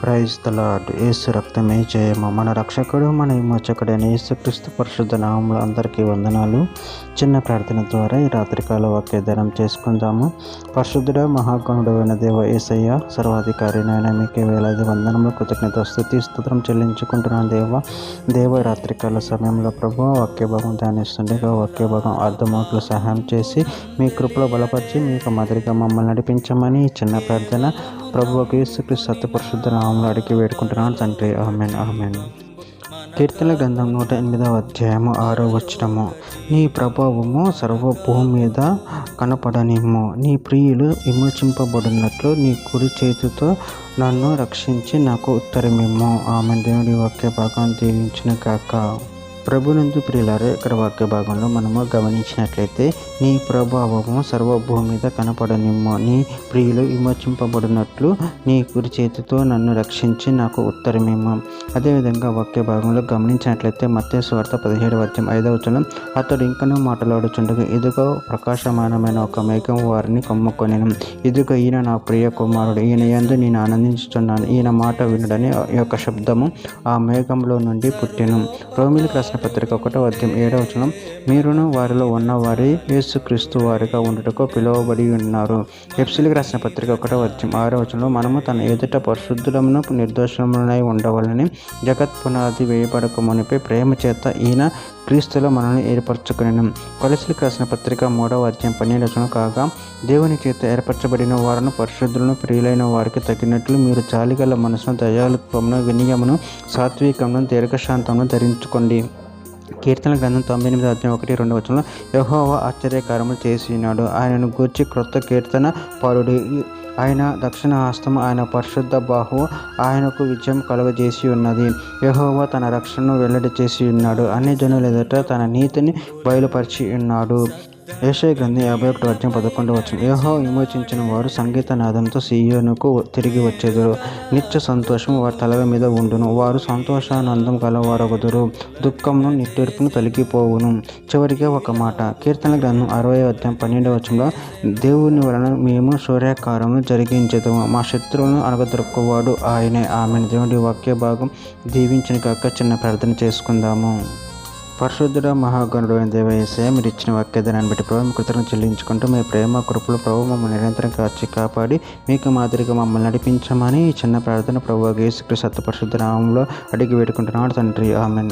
Praise the lord. యేసు రక్తమే జయము. మన రక్షకుడు మన విమోచకుడైన యేసుక్రీస్తు పరిశుద్ధ నామములో అందరికీ వందనాలు. చిన్న ప్రార్థన ద్వారా ఈ రాత్రికాల వాక్యధ్యానం చేసుకుందాము. పరిశుద్ధుడ మహాగణుడు అయిన దేవ యేసయ్య, సర్వాధికారి నాయన, మీకే వేలాది వందనములు, కృతజ్ఞత, స్తుతి, స్తోత్రం చెల్లించుకుంటున్నాను దేవ రాత్రికాల సమయంలో ప్రభు వాక్య భాగం ధ్యానిస్తుండగా వాక్య భాగం అర్థమవుట్లు సహాయం చేసి మీ కృపలో బలపరిచి మీకు మాదిరిగా మమ్మల్ని నడిపించమని చిన్న ప్రార్థన ప్రభువుకు యేసుక్రీస్తు సత్య పరిశుద్ధ నామములో అడిగి వేడుకుంటున్నాను తండ్రి. ఆమేన్ ఆమేన్. కీర్తన గ్రంథం 108వ అధ్యాయము 6వ వచనము. నీ ప్రభావము సర్వభూమి మీద కనపడనిమ్ము, నీ ప్రియులు విమోచింపబడినట్లు నీ కుడి చేతితో నన్ను రక్షించి నాకు ఉత్తరమిమ్ము. ఆమె దేవుడి వాక్య భాగం దీవించిన కాక. ప్రభునందు ప్రియులారా, ఇక్కడ వాక్య భాగంలో మనము గమనించినట్లయితే నీ ప్రభావము సర్వభూమి మీద కనపడనిమ్ము, నీ ప్రియులు విమోచింపబడినట్లు నీ కుడి చేతితో నన్ను రక్షించి నాకు ఉత్తరమిమ్ము. అదేవిధంగా వాక్య భాగంలో గమనించినట్లయితే మత్తయి సువార్త 17వ అధ్యాయం 5వ వచనం, అతడు ఇంకనూ మాట్లాడుచుండగా ఇదిగో ప్రకాశమానమైన ఒక మేఘం వారిని కమ్ముకొనెను. ఇదిగో ఈయన నా ప్రియ కుమారుడు, ఈయన యందు నేను ఆనందించుచున్నాను, ఈయన మాట వినుడని యొక్క శబ్దము ఆ మేఘంలో నుండి పుట్టెను. రోమీయులకు రాసిన పత్రిక 1వ అధ్యాయం 7వ వచనం, మీరును వారిలో ఉన్నవారి యేసుక్రీస్తు వారిగా ఉండుటకు పిలువబడి ఉన్నారు. ఎఫెసీయులకు రాసిన పత్రిక 1వ అధ్యాయం 6వ వచనంలో, మనము తన ఎదుట పరిశుద్ధులమును నిర్దోషములనై ఉండవాలని జగత్ పునాది వేయబడక మునిపే ప్రేమ చేత ఈయన క్రీస్తులో మనల్ని ఏర్పరచుకునేను. కొలస్సీయులకు రాసిన పత్రిక 3వ అధ్యాయం 12వ వచనం, కాగా దేవుని చేత ఏర్పరచబడిన వారును పరిశుద్ధులను ప్రియులైన వారికి తగినట్లు మీరు జాలిగల మనసును, దయాళుత్వమును, వినయమును, సాత్వికమును, దీర్ఘశాంతమును ధరించుకోండి. కీర్తన గ్రంథం 98వ అధ్యాయం 1-2 వచనంలో, యెహోవా ఆశ్చర్యకార్యములు చేసి ఉన్నాడు, ఆయనను గూర్చి క్రొత్త కీర్తన పాడుడి. ఆయన దక్షిణ హస్తము, ఆయన పరిశుద్ధ బాహువు ఆయనకు విజయం కలుగజేసి ఉన్నది. యెహోవా తన రక్షణను వెల్లడి చేసి ఉన్నాడు, అన్ని జనుల ఎదుట తన నీతిని బయలుపరిచి ఉన్నాడు. యెషయా గ్రంథం 51వ అధ్యాయం 11వ వచనం, యెహోవా విమోచించిన వారు సంగీత నాదంతో సీయోనుకు తిరిగి వచ్చెదరు, నిత్య సంతోషము వారి తలల మీద ఉండును, వారు సంతోషానందం గలవారగుదురు, దుఃఖమును నిట్టూర్పును తొలగిపోవును. చివరిగా ఒక మాట, కీర్తన గ్రంథం 60వ అధ్యాయం 12వ వచనంలో, దేవుని వలన మేము సూర్యకారమును జరిగించెదము, మా శత్రువులను అనగదొక్కువాడు ఆయనే. ఆమెను. దేవుడి వాక్య భాగం దీవించిన కాక. చిన్న ప్రార్థన చేసుకుందాము. పరిశుద్ధుడ మహాగణుడు అయిన దేవ యేసయ్య, మీరు ఇచ్చిన వాక్యదానాన్ని బట్టి ప్రభు కృతజ్ఞతలు చెల్లించుకుంటూ మీ ప్రేమ కృపలు ప్రభు మమ్మల్ని నిరంతరం కాచి కాపాడి మీకు మాదిరిగా మమ్మల్ని నడిపించమని ఈ చిన్న ప్రార్థన ప్రభు యేసుక్రీస్తు సత్య పరిశుద్ధ నామములో అడిగి వేడుకుంటున్నాడు తండ్రి. ఆమేన్.